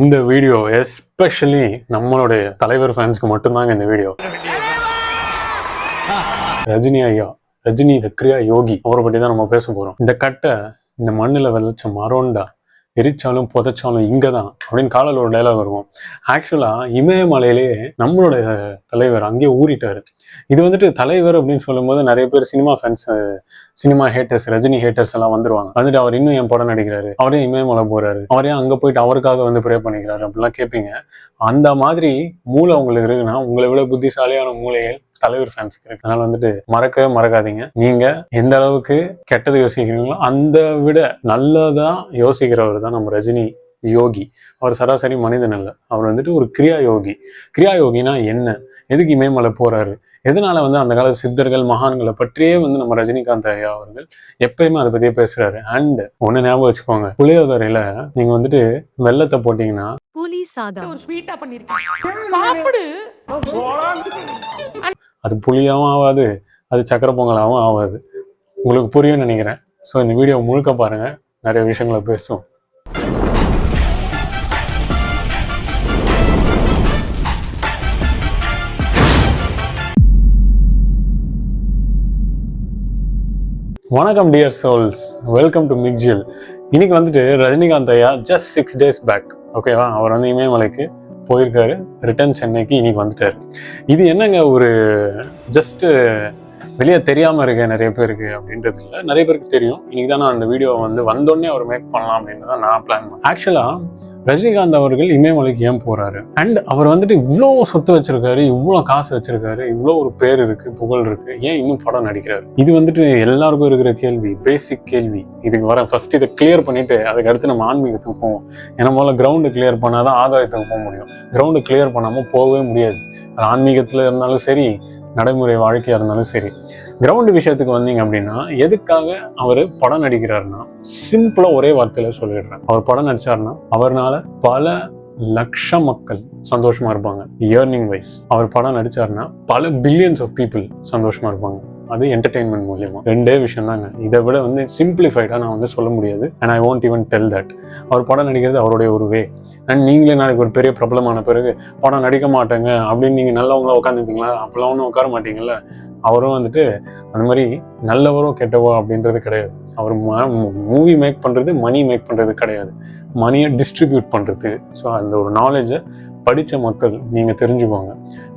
இந்த video especially நம்மளுடைய தலைவர் ஃபேன்ஸ்க்கு மட்டும்தாங்க இந்த வீடியோ. ரஜினி ஐயா, ரஜினி த கிரியா யோகி, அவரை பற்றி தான் நம்ம பேச போறோம். இந்த கட்டை இந்த மண்ணில் விளைச்ச மரோண்டா, எரிச்சாலும் புதைச்சாலும் இங்கே தான் அப்படின்னு காலையில் ஒரு டைலாக் இருக்கும். ஆக்சுவலாக இமயமலையிலே நம்மளுடைய தலைவர் அங்கேயே ஊறிட்டாரு. இது வந்துட்டு தலைவர் அப்படின்னு சொல்லும்போது நிறைய பேர் cinema fans, cinema haters, Rajini haters எல்லாம் வந்துருவாங்க. வந்துட்டு அவர் இன்னும் என் படம் நடிக்கிறாரு, அவரே இமயமலை போறாரு, அவரே அங்கே போயிட்டு அவருக்காக வந்து ப்ரே பண்ணிக்கிறாரு அப்படிலாம் கேட்பீங்க. அந்த மாதிரி மூளை உங்களுக்கு இருக்குன்னா உங்களை விட புத்திசாலியான மூளைகள் தலைவர் ஃபேன்ஸ்க்கு இருக்கு. அதனால வந்துட்டு மறக்கவே மறக்காதீங்க. நீங்க எந்த அளவுக்கு கெட்டது யோசிக்கிறீங்களோ அந்த விட நல்லதா யோசிக்கிறவர் தான் நம்ம ரஜினி யோகி. அவர் சராசரி மனிதன் அல்ல, அவர் வந்துட்டு ஒரு கிரியா யோகி. கிரியா யோகினா என்ன, எதுக்கு இமயமலை போறாரு, எதனால வந்து அந்த கால சித்தர்கள் மகான்களை பற்றியே வந்து நம்ம ரஜினிகாந்த் ஐயா அவர்கள் எப்பயுமே அதை பத்தியே பேசுறாரு. அண்ட் ஒண்ணு ஞாபகம் வச்சுக்கோங்க, புளியோதரையில நீங்க வந்துட்டு வெள்ளத்தை போட்டீங்கன்னா புளி சாதம் ஒரு ஸ்வீட்டா பண்ணிருக்கீங்க, சாப்பிடு. அது புளியாவும் ஆகாது, அது சக்கரை பொங்கலாவும் ஆகாது. உங்களுக்கு புரியும்னு நினைக்கிறேன். ஸோ இந்த வீடியோ முழுக்க பாருங்க, நிறைய விஷயங்களை பேசும். வணக்கம் டியர் சோல்ஸ், வெல்கம் டு மிக்ஜில். இன்னைக்கு வந்துட்டு ரஜினிகாந்த் ஐயா ஜஸ்ட் 6 days பேக், ஓகேவா, அவர் வந்து இமயமலைக்கு போயிருக்காரு, ரிட்டர்ன் சென்னைக்கு இன்னைக்கு வந்துட்டாரு. இது என்னங்க ஒரு ஜஸ்ட் வெளியே தெரியாம இருக்க நிறைய பேருக்கு அப்படின்றது இல்லை, நிறைய பேருக்கு தெரியும். இன்னைக்கு தான் நான் அந்த வீடியோவை வந்து வந்தோடனே அவர் மேக் பண்ணலாம் அப்படின்னு தான் நான் பிளான் பண்ணேன். ஆக்சுவலா ரஜினிகாந்த் அவர்கள் இமயமலைக்கு ஏன் போறாரு, அண்ட் அவர் வந்துட்டு இவ்வளோ சொத்து வச்சிருக்காரு, இவ்வளோ காசு வச்சிருக்காரு, இவ்வளோ ஒரு பேர் இருக்கு, புகழ் இருக்கு, ஏன் இன்னும் படம் நடிக்கிறாரு? இது வந்துட்டு எல்லாருக்கும் இருக்கிற கேள்வி, பேசிக் கேள்வி. இதுக்கு வர ஃபர்ஸ்ட் இதை கிளியர் பண்ணிட்டு அதுக்கு அடுத்து நம்ம ஆன்மீகத்துக்கு போவோம். ஏன்னா முதல்ல கிரவுண்டு கிளியர் பண்ணாதான் ஆகாயத்துக்கு போக முடியும். கிரவுண்டு கிளியர் பண்ணாம போகவே முடியாது. அது ஆன்மீகத்துல இருந்தாலும் சரி, நடைமுறை வாழ்க்கையா இருந்தாலும் சரி. கிரவுண்டு விஷயத்துக்கு வந்தீங்க அப்படின்னா, எதுக்காக அவர் படம் நடிக்கிறாருன்னா, சிம்பிளா ஒரே வார்த்தையில சொல்லிடுறேன். அவர் படம் நடிச்சாருன்னா அவர்னால பல லட்சம் மக்கள் சந்தோஷமா இருப்பாங்க, இயர்னிங் வைஸ். அவர் படம் நடிச்சாருன்னா பல பில்லியன்ஸ் ஆஃப் பீப்புள் சந்தோஷமா இருப்பாங்க. அது என்டர்டெயின்மெண்ட் மூலியமா. ரெண்டே விஷயம் தாங்க. இதை விட வந்து சிம்பிளிஃபைடா நான் வந்து சொல்ல முடியாது. And I want even tell that. அவர் படம் நடிக்கிறது அவருடைய ஒரு வே. அண்ட் நீங்களே நாளைக்கு ஒரு பெரிய பிரபலமான பிறகு படம் நடிக்க மாட்டேங்க அப்படின்னு நீங்க நல்லவங்களா உட்காந்துப்பீங்களா? அப்பெல்லாம் ஒன்றும் உட்கார மாட்டீங்கல்ல. அவரும் வந்துட்டு அந்த மாதிரி நல்லவரோ கெட்டவோ அப்படின்றது கிடையாது. அவர் மூவி மேக் பண்றது மணி மேக் பண்றது கிடையாது, மணியை டிஸ்ட்ரிபியூட் பண்றது. ஸோ அந்த ஒரு நாலேஜை படித்த மக்கள் நீங்கள் தெரிஞ்சுக்கோங்க.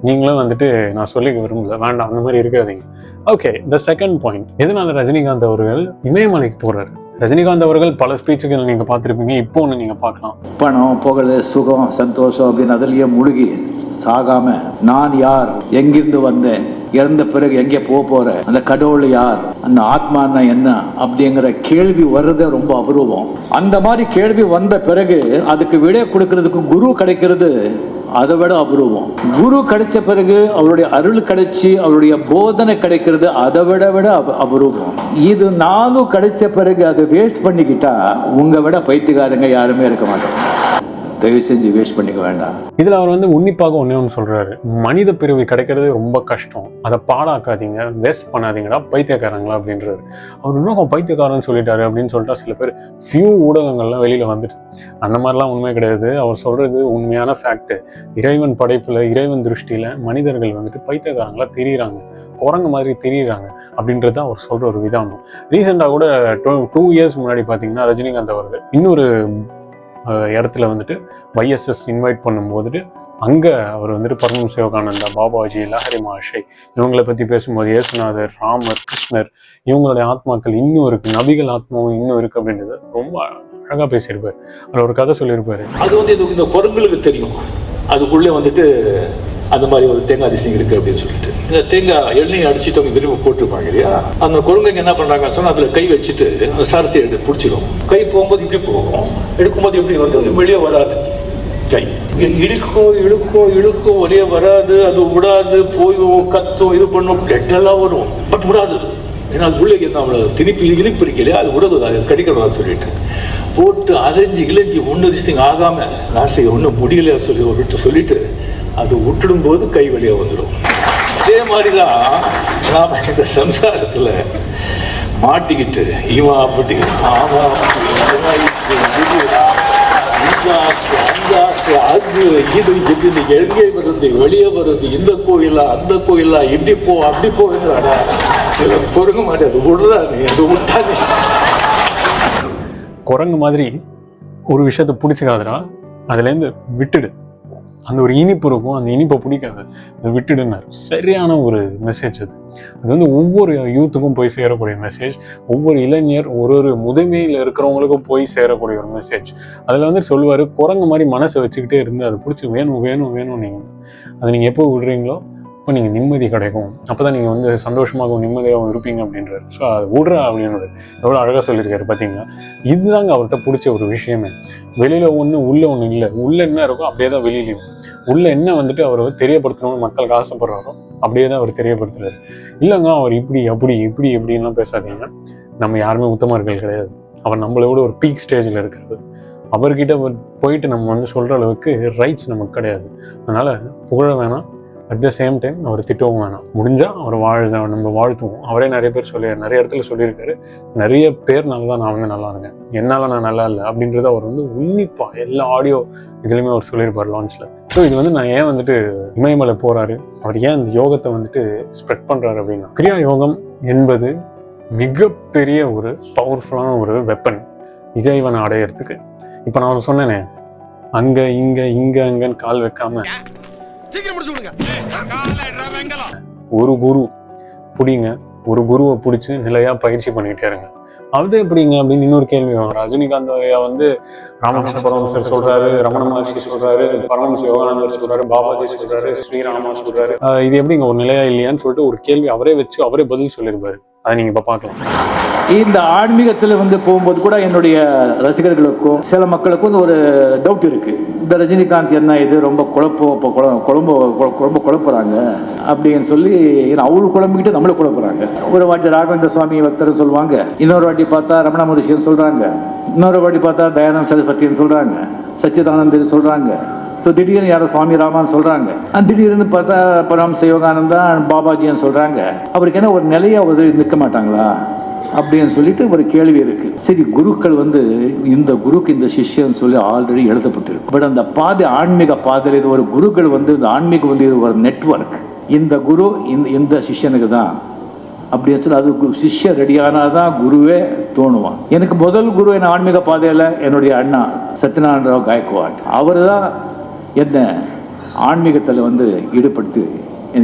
நீங்களும் வந்துட்டு நான் சொல்லிக்க விரும்பல, வேண்டாம் அந்த மாதிரி இருக்காதீங்க. ஓகே, த செகண்ட் பாயிண்ட், எதனால ரஜினிகாந்த் அவர்கள் இமயமலைக்கு போறாரு? ரஜினிகாந்த் அவர்கள் பல ஸ்பீச்சுகள் நீங்க பார்த்துருப்பீங்க, இப்போ ஒன்று நீங்க பார்க்கலாம். பணம், புகழ், சுகம், சந்தோஷம் அப்படின்னு அதுலயே முழுகி சாகாம நான் யார், எங்கிருந்து வந்தேன், இறந்த பிறகு எங்கே போற, அந்த கடவுள் யார், அந்த ஆத்மானா என்ன அப்படிங்கிற கேள்வி வர்றதே ரொம்ப அபூர்வம். அந்த மாதிரி கேள்வி வந்த பிறகு அதுக்கு விடை கொடுக்கறதுக்கு குரு கிடைக்கிறது அதை விட அபூர்வம். குரு கிடைச்ச பிறகு அவருடைய அருள் கிடைச்சி அவருடைய போதனை கிடைக்கிறது அதை விட அபூர்வம். இது நானும் கிடைச்ச பிறகு அதை வேஸ்ட் பண்ணிக்கிட்டா உங்க விட பைத்தியக்காரங்க யாருமே இருக்க மாட்டாங்க. தயவு செஞ்சு வேஸ்ட் பண்ணிக்க வேண்டாம். இதுல அவர் வந்து உன்னிப்பாக ஒன்று சொல்றாரு, மனித பிறவி கிடைக்கிறது ரொம்ப கஷ்டம், அதை பாடாக்காதீங்க, வேஸ்ட் பண்ணாதீங்கடா பைத்தியக்காரங்களா அப்படின்றாரு. அவர் இன்னும் பைத்தியக்காரன்னு சொல்லிட்டாரு அப்படின்னு சொல்லிட்டா சில பேர் ஃபியூ ஊடகங்கள்லாம் வெளியில வந்துட்டு, அந்த மாதிரிலாம் உண்மை கிடையாது. அவர் சொல்றது உண்மையான ஃபேக்ட். இறைவன் படைப்புல, இறைவன் திருஷ்டியில மனிதர்கள் வந்துட்டு பைத்தியக்காரங்களா திரியிறாங்க, குரங்கு மாதிரி திரியிறாங்க அப்படின்றது அவர் சொல்ற ஒரு விதானம். ரீசெண்டாக கூட 2 years முன்னாடி பார்த்தீங்கன்னா ரஜினிகாந்த் அவர்கள் இன்னொரு இடத்துல வந்துட்டு YSS இன்வைட் பண்ணும்போது அங்கே அவர் வந்துட்டு பரம சிவகானந்தா, பாபாஜி, லஹரி மஹர்ஷி இவங்களை பற்றி பேசும்போது இயேசுநாதர், ராமர், கிருஷ்ணர் இவங்களுடைய ஆத்மாக்கள் இன்னும் இருக்கு, நபிகள் ஆத்மாவும் இன்னும் இருக்கு அப்படின்றது ரொம்ப அழகாக பேசியிருப்பார். அதில் ஒரு கதை சொல்லியிருப்பாரு. அது வந்து இந்த குரங்குகளுக்கு தெரியும், அதுக்குள்ளே வந்துட்டு அந்த மாதிரி ஒரு தேங்காய் அதிசயம் இருக்கு அப்படின்னு சொல்லிட்டு இந்த தேங்காய் எண்ணெயை அடிச்சுட்டு அவங்க விரும்ப போட்டுருப்பாங்க இல்லையா. அந்த குரங்குங்க என்ன பண்றாங்கன்னு சொன்னா அதுல கை வச்சுட்டு அந்த சாரத்தை எடுத்து பிடிச்சிடும். கை போகும்போது இப்படி போகும், எடுக்கும்போது இப்படி வந்து வெளியே வராது. கை இழுக்கும் வெளியே வராது, அது விடாது, போய் கத்தும், இது பண்ணும், பிளட் எல்லாம் வரும், பட் விடாது. ஏன்னா அது உள்ளே நம்மள திருப்பி இழுப்பு இருக்கலையா, அது விடாது, அது கடிக்கணும் சொல்லிட்டு போட்டு அலைஞ்சு இளைஞ்சி ஒன்று திசைங்க ஆகாம லாஸ்ட் ஒன்றும் முடியல சொல்லி சொல்லிட்டு அது விட்டுடும் போது கை வெளியே வந்துடும். அதே மாதிரிதான் நாம இந்த சம்சாரத்துல மாட்டிக்கிட்டு இவன் அப்படி ஆமா அந்த அது இது இப்படி எங்கே வருது, வெளியே வருது, இந்த கோயிலா அந்த கோயிலா, இப்படி போ அப்படி போகிறாடா, பொறுங்க மாட்டேது, விடுறாரு, அது விட்டானே. குரங்கு மாதிரி ஒரு விஷயத்த பிடிச்சிக்காதரா, அதுலேருந்து விட்டுடு. அந்த ஒரு இனிப்பு இருக்கும், அந்த இனிப்பை பிடிக்காது, அது விட்டுடுனார். சரியான ஒரு மெசேஜ் அது. அது வந்து ஒவ்வொரு யூத்துக்கும் போய் சேரக்கூடிய மெசேஜ், ஒவ்வொரு இளைஞர் ஒரு முதுமையில் இருக்கிறவங்களுக்கும் போய் சேரக்கூடிய ஒரு மெசேஜ். அதில் வந்து சொல்லுவார், குரங்கு மாதிரி மனசை வச்சுக்கிட்டே இருந்து அதை பிடிச்சி வேணும் வேணும் வேணும் நீங்கள் அதை நீங்கள் எப்போ விடுறீங்களோ அப்போ நீங்கள் நிம்மதி கிடைக்கும், அப்போ தான் நீங்கள் வந்து சந்தோஷமாகவும் நிம்மதியாகவும் இருப்பீங்க அப்படின்றாரு. ஸோ அதை விடுறா அப்படின்றது எவ்வளோ அழகாக சொல்லியிருக்காரு பார்த்தீங்களா. இதுதாங்க அவர்கிட்ட பிடிச்ச ஒரு விஷயமே. வெளியில் ஒன்று உள்ளே ஒன்று இல்லை, உள்ளே என்ன இருக்கோ அப்படியே தான் வெளியிலையும். உள்ளே என்ன வந்துட்டு அவர் தெரியப்படுத்தணும்னு மக்களுக்கு ஆசைப்படுறாரோ அப்படியே தான் அவர் தெரியப்படுத்துறாரு. இல்லைங்க அவர் இப்படி அப்படி இப்படி எப்படின்லாம் பேசாதீங்க. நம்ம யாருமே உத்தமர்கள் கிடையாது. அவர் நம்மளை விட ஒரு பீக் ஸ்டேஜில் இருக்கிறது. அவர்கிட்ட போயிட்டு நம்ம வந்து சொல்கிற அளவுக்கு ரைட்ஸ் நமக்கு கிடையாது. அதனால் புகழ வேணாம், அட் த சேம் டைம் அவர் திட்டவும் வேணாம். முடிஞ்சால் அவர் நம்ம வாழ்த்துவோம். அவரே நிறைய பேர் நிறைய இடத்துல சொல்லியிருக்காரு, நிறைய பேர்னால தான் நான் வந்து நல்லா இருக்கேன், என்னால் நான் நல்லா இல்லை அப்படின்றத அவர் வந்து உன்னிப்பாக எல்லா ஆடியோ இதுலையுமே அவர் சொல்லியிருப்பார் லான்ச்சில். ஸோ இது வந்து நான் ஏன் வந்துட்டு இமயமலை போகிறாரு, அவர் ஏன் இந்த யோகத்தை வந்துட்டு ஸ்ப்ரெட் பண்ணுறாரு அப்படின்னா, கிரியா யோகம் என்பது மிகப்பெரிய ஒரு பவர்ஃபுல்லான ஒரு வெப்பன் இறைவனை அடையிறதுக்கு. இப்போ நான் சொன்னேனே, அங்கே இங்கே அங்கன்னு கால் வைக்காம ஒரு குரு பிடிங்க, ஒரு குருவை பிடிச்சி நிலையா பயிற்சி பண்ணிக்கிட்டே இருங்க. அது எப்படிங்க அப்படின்னு இன்னொரு கேள்வி வரும். ரஜினிகாந்த் வந்து ராமகிருஷ்ண பரமஹம்சர் சொல்றாரு, ரமண மகர்ஷி சொல்றாரு, பரமஹம்ச யோகானந்தர் சொல்றாரு, பாபாஜி சொல்றாரு, ஸ்ரீராமா சொல்றாரு, இது எப்படிங்க ஒரு நிலையா இல்லையான்னு சொல்லிட்டு ஒரு கேள்வி அவரே வச்சு அவரே பதில் சொல்லியிருப்பாரு. அதை நீங்க இப்ப பார்க்கலாம். இந்த ஆன்மீகத்தில் வந்து போகும்போது கூட என்னுடைய ரசிகர்களுக்கும் சில மக்களுக்கும் ஒரு டவுட் இருக்கு. இந்த ரஜினிகாந்த் என்ன இது ரொம்ப குழம்பு குழப்புறாங்க அப்படின்னு சொல்லி அவரு குழம்பிக்கிட்டு நம்மளும் குழப்புறாங்க. ஒரு வாட்டி ராகவேந்திர சுவாமி பக்தர் சொல்லுவாங்க, இன்னொரு வாட்டி பார்த்தா ரமண மகர்ஷின்னு சொல்றாங்க, இன்னொரு வாட்டி பார்த்தா தயானந்த சரஸ்வதின்னு சொல்றாங்க, சச்சிதானந்தர் சொல்றாங்க. ஸோ திடீர்னு யாரோ சுவாமி ராமான்னு சொல்றாங்க, திடீர்னு பார்த்தா பரமஹம்ச யோகானந்தா பாபாஜின்னு சொல்றாங்க. அவருக்கு என்ன ஒரு நிலையா நிற்க மாட்டாங்களா அப்படின்னு சொல்லிட்டு ஒரு கேள்வி இருக்கு. சரி, குருக்கள் வந்து இந்த குருக்கு இந்த சிஷ்யன்னு சொல்லி ஆல்ரெடி எழுதப்பட்டிருக்கு. பட் அந்த பாதை ஆன்மீக பாதையில் இது ஒரு குருக்கள் வந்து இந்த ஆன்மீகம் வந்து இது ஒரு நெட்வொர்க். இந்த குரு இந்த சிஷ்யனுக்கு தான் அப்படின்னு சொல்லி அது சிஷ்யன் ரெடியானாதான் குருவே தோணுவான். எனக்கு முதல் குரு என் ஆன்மீக பாதையில் என்னுடைய அண்ணா சத்யநாராயண ராவ் காயக்வாட். அவர் தான் என்ன ஆன்மீகத்தில் வந்து ஈடுபட்டு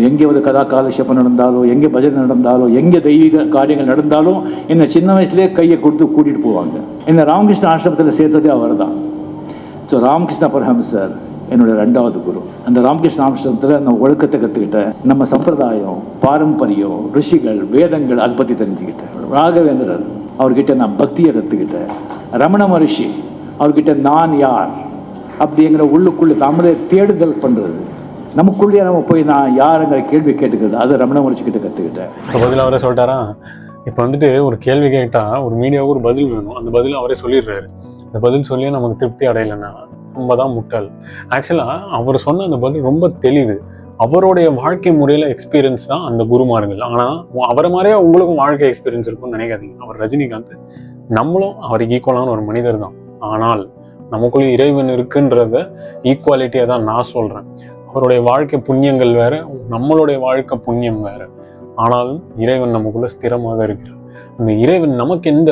எங்கே வந்து கதா காலட்சேபம் நடந்தாலும், எங்கே பஜனை நடந்தாலும், எங்கே தெய்வீக காரியங்கள் நடந்தாலும் என்னை சின்ன வயசுலேயே கையை கொடுத்து கூட்டிகிட்டு போவாங்க. என்னை ராமகிருஷ்ண ஆசிரமத்தில் சேர்த்ததே அவர் தான். ஸோ ராமகிருஷ்ண பரமஹம்சர் என்னுடைய 2வது குரு. அந்த ராமகிருஷ்ண ஆசிரமத்தில் நான் ஒழுக்கத்தை கற்றுக்கிட்டேன், நம்ம சம்பிரதாயம், பாரம்பரியம், ரிஷிகள், வேதங்கள் அதை பற்றி தெரிஞ்சுக்கிட்டேன். ராகவேந்திரர் அவர்கிட்ட நான் பக்தியை கற்றுக்கிட்டேன். ரமண மகர்ஷி அவர்கிட்ட நான் யார் அப்படிங்கிற உள்ளுக்குள்ள தமிழை தேடுதல் பண்ணுறது, நமக்குள்ளேயே நம்ம போய் நான் யாருங்கிற கேள்வி கேட்டுக்கிறது, அதை ரமண மகர்ஷி கிட்ட கற்றுக்கிட்டேன். பதில் அவரே சொல்லிட்டாரா. இப்போ வந்துட்டு ஒரு கேள்வி கேட்டால் ஒரு மீடியாவுக்கு ஒரு பதில் வேணும், அந்த பதில் அவரே சொல்லிடுறாரு. அந்த பதில் சொல்லியே நமக்கு திருப்தி அடையலைன்னா நம்ம தான் முட்டாள். ஆக்சுவலாக அவர் சொன்ன அந்த பதில் ரொம்ப தெளிவு. அவருடைய வாழ்க்கை முறையில் எக்ஸ்பீரியன்ஸ் தான் அந்த குருமார்கள். ஆனால் அவரை மாதிரியே உங்களுக்கும் வாழ்க்கை எக்ஸ்பீரியன்ஸ் இருக்கும்னு நினைக்காதீங்க. அவர் ரஜினிகாந்த், நம்மளும் அவருக்கு ஈக்குவலான ஒரு மனிதர் தான். ஆனால் நமக்குள்ளே இறைவன் இருக்குன்றத ஈக்குவாலிட்டியை தான் நான் சொல்கிறேன். அவருடைய வாழ்க்கை புண்ணியங்கள் வேற, நம்மளுடைய வாழ்க்கை புண்ணியம் வேற. ஆனாலும் இறைவன் நமக்குள்ள ஸ்திரமாக இருக்கிறார். அந்த இறைவன் நமக்கு எந்த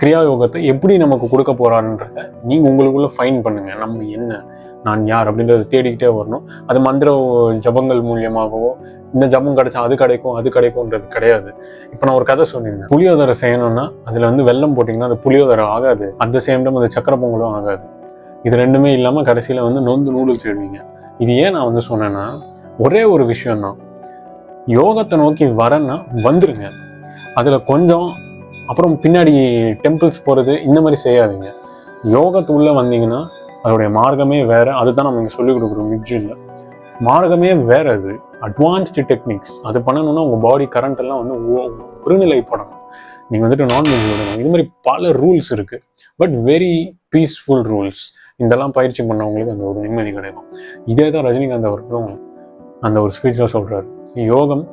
கிரியாயோகத்தை எப்படி நமக்கு கொடுக்க போறாருன்றத நீங்க உங்களுக்குள்ள ஃபைன் பண்ணுங்க. நம்ம என்ன, நான் யார் அப்படின்றத தேடிக்கிட்டே வரணும். அது மந்திர ஜபங்கள் மூலியமாகவோ, இந்த ஜபம் கிடைச்சா அது கிடைக்கும்ன்றது கிடையாது. இப்போ நான் ஒரு கதை சொல்லியிருந்தேன், புளியோதரை செய்யணும்னா அதுல வந்து வெல்லம் போட்டிங்கன்னா அது புளியோதரை ஆகாது. அந்த சேம் டைம் அது சக்கரை பொங்கலும் ஆகாது. இது ரெண்டுமே இல்லாமல் கடைசியில் வந்து நொந்து நூடுல்ஸ் எழுவீங்க. இது ஏன் நான் வந்து சொன்னேன்னா, ஒரே ஒரு விஷயம்தான், யோகத்தை நோக்கி வரேன்னா வந்துருங்க. அதில் கொஞ்சம் அப்புறம் பின்னாடி டெம்பிள்ஸ் போகிறது இந்த மாதிரி செய்யாதீங்க. யோகத்துள்ளே வந்தீங்கன்னா அதோடைய மார்க்கமே வேறு. அதுதான் நம்ம இங்கே சொல்லிக் கொடுக்குறோம் மிக்ஜியில். மார்க்கமே வேறு, அது அட்வான்ஸ்டு டெக்னிக்ஸ். அது பண்ணணும்னா உங்கள் பாடி கரண்ட் எல்லாம் வந்து ஒருநிலைப்படணும். நீங்கள் வந்துட்டு நான்வெஜ் விடணும். இது மாதிரி பல ரூல்ஸ் இருக்குது, பட் வெரி பீஸ்ஃபுல் ரூல்ஸ். இதெல்லாம் பயிற்சி பண்ணவங்களுக்கு அந்த ஒரு நிம்மதி கிடைக்கும். இதே தான் ரஜினிகாந்த் அவர்களும் அந்த ஒரு ஸ்பீச்சில் சொல்கிறார். யோகம்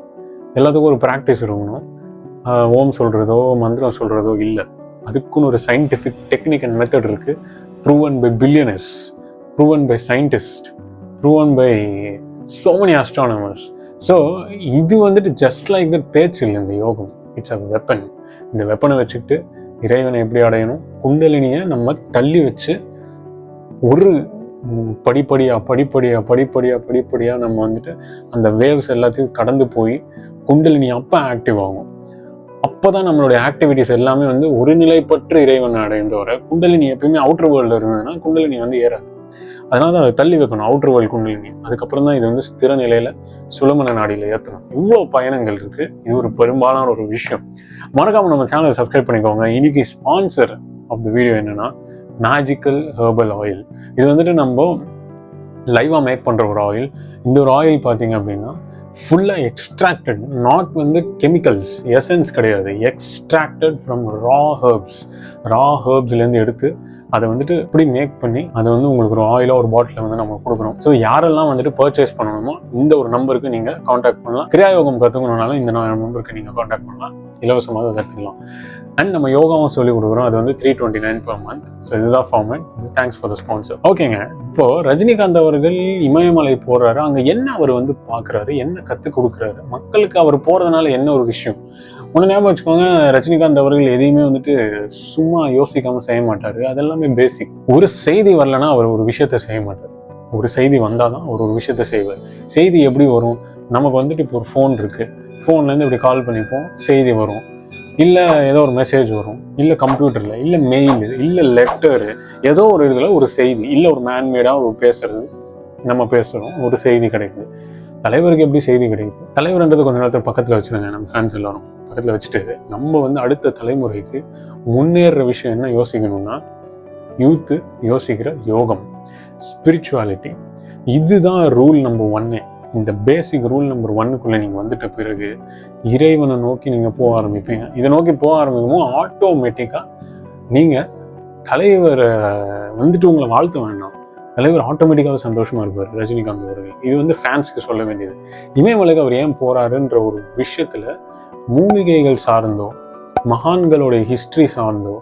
எல்லாத்துக்கும் ஒரு ப்ராக்டிஸ் இருக்கணும். ஓம் சொல்கிறதோ மந்திரம் சொல்கிறதோ இல்லை. அதுக்குன்னு ஒரு சயின்டிஃபிக் டெக்னிக் அண்ட் மெத்தட் இருக்குது, ப்ரூவன் பை பில்லியனர்ஸ். Proven by scientist, proven by so many astronomers. So இது வந்துட்டு ஜஸ்ட் லைக் தட் பேச்சு இல்லை இந்த யோகம். It's a weapon. இந்த வெப்பனை வச்சுக்கிட்டு இறைவனை எப்படி அடையணும், குண்டலினியை நம்ம தள்ளி வச்சு ஒரு படிப்படியாக நம்ம வந்துட்டு அந்த வேவ்ஸ் எல்லாத்தையும் கடந்து போய் குண்டலினி அப்போ ஆக்டிவ் ஆகும். அப்போ தான் நம்மளுடைய ஆக்டிவிட்டிஸ் எல்லாமே வந்து ஒரு நிலைப்பற்று இறைவனை அடைந்து வர. குண்டலினி எப்பயுமே அவுட்டர் வேர்ல்டில் இருந்ததுன்னா குண்டலினி வந்து ஏறாது. அதனால தான் அதை தள்ளி வைக்கணும், அவுட்டர் வேர்ல்டு குண்டலினி. அதுக்கப்புறம் தான் இது வந்து ஸ்திர நிலையில் சுலமன நாடியில் ஏற்றணும். இவ்வளோ பயணங்கள் இருக்குது. இது ஒரு பெரும்பாலான ஒரு விஷயம். மறக்காம நம்ம சேனலை சப்ஸ்கிரைப் பண்ணிக்கோங்க. இன்னைக்கு ஸ்பான்சர் ஆஃப் த வீடியோ என்னன்னா மேஜிக்கல் ஹெர்பல் ஆயில். இது வந்துட்டு நம்ம லைவாக மேக் பண்ணுற ஒரு ஆயில். இந்த ஒரு ஆயில் பார்த்தீங்க அப்படின்னா ஃபுல்லாக எக்ஸ்ட்ராக்டட், நாட் வந்து கெமிக்கல்ஸ், எசன்ஸ் கிடையாது, எக்ஸ்ட்ராக்டட் ஃப்ரம் ரா ஹெர்ப்ஸ்லேருந்து எடுத்து அதை வந்துட்டு இப்படி மேக் பண்ணி அதை வந்து உங்களுக்கு ஒரு ஆயிலாக ஒரு பாட்டிலில் வந்து நம்ம கொடுக்குறோம். ஸோ யாரெல்லாம் வந்துட்டு பர்ச்சேஸ் பண்ணணுமோ இந்த ஒரு நம்பருக்கு நீங்கள் காண்டாக்ட் பண்ணலாம். கிரியாயோகம் கற்றுக்கணுனாலும் இந்த நம்பருக்கு நீங்கள் காண்டாக்ட் பண்ணலாம், இலவசமாக கற்றுக்கலாம். அண்ட் நம்ம யோகாவும் சொல்லி கொடுக்குறோம். அது வந்து 329 per month. ஸோ இதுதான் format. Thanks for the sponsor. ஓகேங்க, இப்போ ரஜினிகாந்த் அவர்கள் இமயமலை போறாரு. அங்கே என்ன அவர் வந்து பார்க்குறாரு, என்ன கற்றுக் கொடுக்குறாரு மக்களுக்கு, அவர் போகிறதுனால என்ன ஒரு விஷயம் ஒன்று ஞாபகம் வச்சுக்கோங்க. ரஜினிகாந்த் அவர்கள் எதையுமே வந்துட்டு சும்மா யோசிக்காமல் செய்ய மாட்டார். அதெல்லாமே பேசிக். ஒரு செய்தி வரலன்னா அவர் ஒரு விஷயத்த செய்ய மாட்டார். ஒரு செய்தி வந்தால் தான் அவர் ஒரு விஷயத்த செய்வார். செய்தி எப்படி வரும், நமக்கு வந்துட்டு இப்போ ஒரு ஃபோன் இருக்குது, ஃபோன்லேருந்து இப்படி கால் பண்ணிப்போம், செய்தி வரும். இல்லை ஏதோ ஒரு மெசேஜ் வரும், இல்லை கம்ப்யூட்டரில், இல்லை மெயிலு, இல்லை லெட்டரு, ஏதோ ஒரு இதில் ஒரு செய்தி, இல்லை ஒரு மேன்மேடாக ஒரு பேசுறது, நம்ம பேசுகிறோம், ஒரு செய்தி கிடைக்குது. தலைவருக்கு எப்படி செய்தி கிடைக்குது? தலைவர்ன்றது கொஞ்ச நேரத்தில் பக்கத்தில் வச்சுருங்க, நம்ம ஃபேன்ஸ் எல்லாரும் பக்கத்தில் வச்சுட்டு நம்ம வந்து அடுத்த தலைமுறைக்கு முன்னேற விஷயம் என்ன யோசிக்கணும்னா, யூத்து யோசிக்கிற யோகம், ஸ்பிரிச்சுவாலிட்டி. இதுதான் ரூல் நம்பர் 1. இந்த பேசிக் ரூல் நம்பர் 1க்குள்ளே நீங்கள் வந்துட்ட பிறகு இறைவனை நோக்கி நீங்கள் போக ஆரம்பிப்பீங்க. இதை நோக்கி போக ஆரம்பிக்கும்போது ஆட்டோமேட்டிக்காக நீங்கள் தலைவரை வந்துட்டு உங்களை வாழ்த்த வேண்டாம், தலைவர் ஆட்டோமேட்டிக்காக சந்தோஷமாக இருப்பார் ரஜினிகாந்த் அவர்கள். இது வந்து ஃபேன்ஸுக்கு சொல்ல வேண்டியது. இமயமலைக்கு அவர் ஏன் போகிறாருன்ற ஒரு விஷயத்தில் மூலிகைகள் சார்ந்தோ மகான்களுடைய ஹிஸ்ட்ரி சார்ந்தோ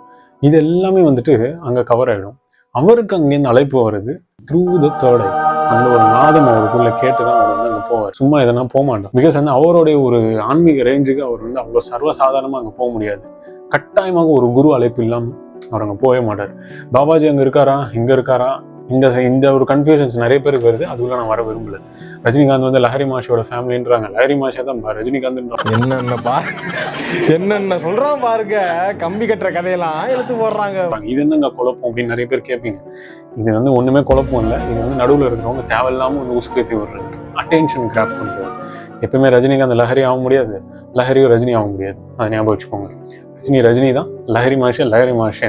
இது எல்லாமே வந்துட்டு அங்கே கவர் ஆகிடும். அவருக்கு அங்கேருந்து அழைப்பு வருது த்ரூ த தேர்ட் ஐ. அந்த ஒரு நாதம் அவருக்குள்ள கேட்டு தான் அவர் வந்து அங்கே போவார். சும்மா எதனா போக மாட்டோம். பிகாஸ் வந்து அவருடைய ஒரு ஆன்மீக ரேஞ்சுக்கு அவர் வந்து அவ்வளோ சர்வசாதாரணமாக அங்கே போக முடியாது. கட்டாயமாக ஒரு குரு அழைப்பு இல்லாமல் அவர் அங்கே போகவே மாட்டார். பாபாஜி அங்கே இருக்காரா, இங்கே இருக்காரா, இந்த ஒரு கன்ஃபியூஷன்ஸ் நிறைய பேருக்கு வருது. அதுக்குள்ள நான் வர விரும்பல. ரஜினிகாந்த் வந்து லஹரி மாஷியோட ஃபேமிலின்றாங்க. லஹரி மாஷா தான் ரஜினிகாந்த் என்னென்ன சொல்றான் பாருங்க, கம்பி கட்டுற கதையெல்லாம் எடுத்து போடுறாங்க. இது என்னங்க குழப்பம் அப்படின்னு நிறைய பேர் கேட்பீங்க. இது வந்து ஒண்ணுமே குழப்பம் இல்லை. இது வந்து நடுவில் இருக்கிறவங்க தேவையில்லாம வந்து உசுப்பேத்தி விடுறாங்க, அட்டென்ஷன் கிராப் பண்றது. எப்பயுமே ரஜினிகாந்த் லஹரி ஆக முடியாது, லஹரியும் ரஜினி ஆக முடியாது. அதை ஞாபகம் வச்சுக்கோங்க. ரஜினி தான், லஹரி மாஷே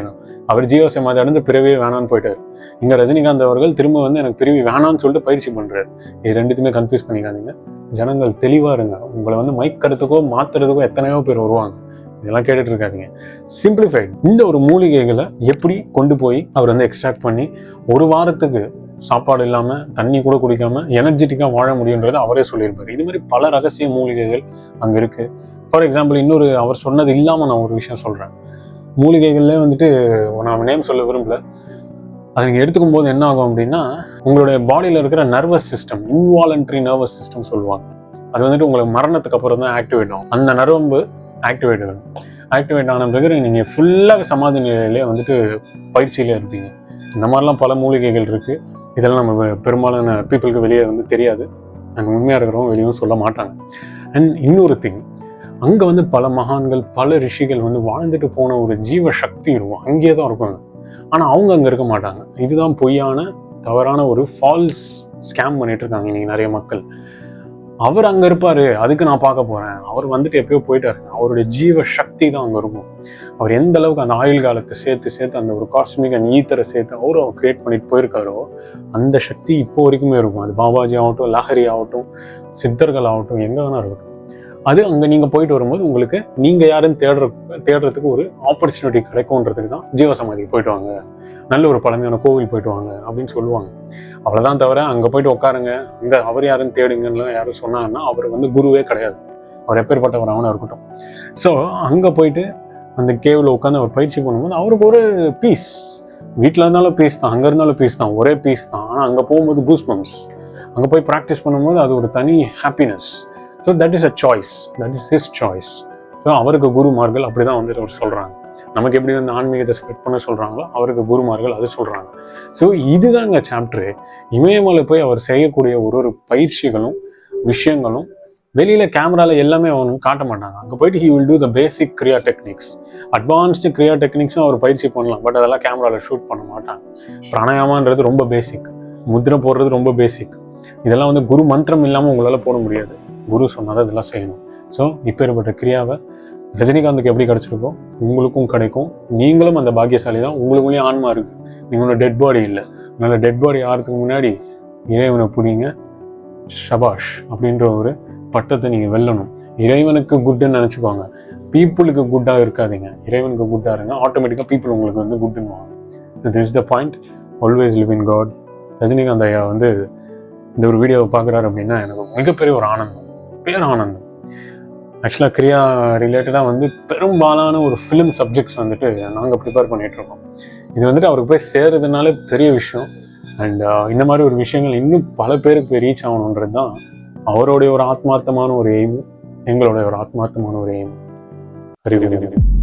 தான். அவர் ஜியோ சமாஜ் அடைஞ்சு பிறவியே வேணான்னு போயிட்டார். இங்கே ரஜினிகாந்த் அவர்கள் திரும்ப வந்து எனக்கு பிரிவி வேணான்னு சொல்லிட்டு பயிற்சி பண்ணுறாரு. இது ரெண்டுத்துமே கன்ஃபியூஸ் பண்ணிக்காதீங்க. ஜனங்கள் தெளிவாக இருங்க. உங்களை வந்து மைக்கிறதுக்கோ மாற்றுறதுக்கோ எத்தனையோ பேர் வருவாங்க. இதெல்லாம் கேட்டுட்டு இருக்காதீங்க. சிம்பிளிஃபைட். இந்த ஒரு மூலிகைகளை எப்படி கொண்டு போய் அவர் வந்து எக்ஸ்ட்ராக்ட் பண்ணி ஒரு வாரத்துக்கு சாப்பாடு இல்லாமல் தண்ணி கூட குடிக்காமல் எனர்ஜெட்டிக்காக வாழ முடியுன்றது அவரே சொல்லியிருப்பார். இது மாதிரி பல ரகசிய மூலிகைகள் அங்கே இருக்குது. ஃபார் எக்ஸாம்பிள், இன்னொரு அவர் சொன்னது இல்லாமல் நான் ஒரு விஷயம் சொல்கிறேன். மூலிகைகள்லேயே வந்துட்டு நான் நேம் சொல்ல விரும்பல. அது நீங்கள் எடுத்துக்கும் போது என்ன ஆகும் அப்படின்னா, உங்களுடைய பாடியில் இருக்கிற nervous system, involuntary nervous system சொல்லுவாங்க, அது வந்துட்டு உங்களுக்கு மரணத்துக்கு அப்புறம் தான் ஆக்டிவேட் ஆகும். அந்த நரம்பு ஆக்டிவேட் ஆகும். ஆக்டிவேட் ஆன பிறகு நீங்கள் ஃபுல்லாக சமாதி நிலையிலே வந்துட்டு பயிற்சியிலே இருப்பீங்க. இந்த மாதிரிலாம் பல மூலிகைகள் இருக்குது. இதெல்லாம் நம்ம பெரும்பாலான பீப்புளுக்கு வெளியே வந்து தெரியாது. அண்ட் உண்மையாக இருக்கிறவங்க வெளியும் சொல்ல மாட்டாங்க. அண்ட் இன்னொரு திங், அங்கே வந்து பல மகான்கள், பல ரிஷிகள் வந்து வாழ்ந்துட்டு போன ஒரு ஜீவ சக்தி இருக்கும், அங்கேயே தான் இருப்பாங்க. ஆனால் அவங்க அங்கே இருக்க மாட்டாங்க. இதுதான் பொய்யான தவறான ஒரு ஃபால்ஸ் ஸ்கேம் பண்ணிட்டு இருக்காங்க இன்னைக்கு நிறைய மக்கள். அவர் அங்கே இருப்பார், அதுக்கு நான் பார்க்க போகிறேன், அவர் வந்துட்டு எப்பயோ போயிட்டாரு. அவருடைய ஜீவ சக்தி தான் அங்கே இருக்கும். அவர் எந்த அளவுக்கு அந்த ஆயுள் காலத்தை சேர்த்து அந்த ஒரு காஸ்மிக் அண்ட் ஈத்தரை சேர்த்து அவர் கிரியேட் பண்ணிட்டு போயிருக்காரோ அந்த சக்தி இப்போ வரைக்குமே இருக்கும். அது பாபாஜி ஆகட்டும், லஹரி ஆகட்டும், சித்தர்கள் ஆகட்டும், எங்கே வேணா இருக்கட்டும். அது அங்கே நீங்கள் போயிட்டு வரும்போது உங்களுக்கு நீங்கள் யாருன்னு தேடுறதுக்கு ஒரு ஆப்பர்ச்சுனிட்டி கிடைக்கும்ன்றதுக்கு தான் ஜீவசமாதிக்கு போயிட்டு வாங்க, நல்ல ஒரு பழமையான கோவில் போயிட்டு வாங்க அப்படின்னு சொல்லுவாங்க. அவ்வளோதான் தவிர அங்கே போயிட்டு உட்காருங்க, அங்கே அவர் யாருன்னு தேடுங்கன்னு யாரும் சொன்னாங்கன்னா அவர் வந்து குருவே கிடையாது. அவர் எப்பேற்பட்டவர் அவனாக இருக்கட்டும். ஸோ அங்கே போயிட்டு அந்த கேவில் உட்காந்து அவர் பயிற்சி பண்ணும்போது அவருக்கு ஒரு பீஸ், வீட்டில் இருந்தாலும் பீஸ் தான், அங்கே இருந்தாலும் பீஸ் தான், ஒரே பீஸ் தான். ஆனால் அங்கே போகும்போது கூஸ் பம்ப்ஸ், அங்கே போய் ப்ராக்டிஸ் பண்ணும்போது அது ஒரு தனி happiness. So that is a choice, that is his choice. So அவருக்கு குருமார்கள் அப்படி தான் வந்துட்டு அவர் சொல்கிறாங்க. நமக்கு எப்படி வந்து ஆன்மீகத்தை ஸ்ப்ரெட் பண்ண சொல்கிறாங்களோ அவருக்கு குருமார்கள் அது சொல்கிறாங்க. ஸோ இதுதாங்க சாப்டரு. இமயமலை போய் அவர் செய்யக்கூடிய ஒரு பயிற்சிகளும் விஷயங்களும் வெளியில் கேமராவில் எல்லாமே அவங்க காட்ட மாட்டாங்க. அங்கே போயிட்டு he will do the basic kriya techniques. Advanced kriya டெக்னிக்ஸும் அவர் பயிற்சி பண்ணலாம், பட் அதெல்லாம் கேமராவில் ஷூட் பண்ண மாட்டாங்க. பிராணாயாமான்றது ரொம்ப பேசிக், முத்திரை போடுறது ரொம்ப பேசிக். இதெல்லாம் வந்து குரு மந்திரம் இல்லாமல் உங்களால் போட முடியாது. குரு சொன்னாதான் இதெல்லாம் செய்யணும். ஸோ இப்பேற்பட்ட கிரியாவை ரஜினிகாந்துக்கு எப்படி கிடைச்சிருக்கோ உங்களுக்கும் கிடைக்கும். நீங்களும் அந்த பாக்கியசாலி தான். உங்களுக்குள்ளேயும் ஆன்மா இருக்கு, நீங்களோட டெட் பாடி இல்லை. அதனால டெட் பாடி ஆகிறதுக்கு முன்னாடி இறைவனை பிடிங்க, ஷபாஷ் அப்படின்ற ஒரு பட்டத்தை நீங்கள் வெல்லணும். இறைவனுக்கு குட்டுன்னு நினச்சிக்கோங்க, பீப்புளுக்கு குட்டாக இருக்காதீங்க. இறைவனுக்கு குட்டாக இருங்க, ஆட்டோமேட்டிக்காக பீப்புள் உங்களுக்கு வந்து குட்டுன்னு வாங்க. So this the point, always live in God. Rajinikanth ஐயா வந்து இந்த ஒரு வீடியோவை பார்க்குறாரு அப்படின்னா எனக்கு மிகப்பெரிய ஒரு ஆனந்தம், பேரானந்தம். ஆக்சுவலாக கிரியா ரிலேட்டடாக வந்து பெரும்பாலான ஒரு ஃபிலிம் சப்ஜெக்ட்ஸ் வந்துட்டு நாங்கள் ப்ரிப்பேர் பண்ணிகிட்ருக்கோம். இது வந்துட்டு அவருக்கு போய் சேருறதுனால பெரிய விஷயம். அண்ட் இந்த மாதிரி ஒரு விஷயங்கள் இன்னும் பல பேருக்கு போய் ரீச் ஆகணுன்றது தான் அவருடைய ஒரு ஆத்மார்த்தமான ஒரு எய்மும் எங்களுடைய ஒரு ஆத்மார்த்தமான ஒரு எய்மும். அறிவு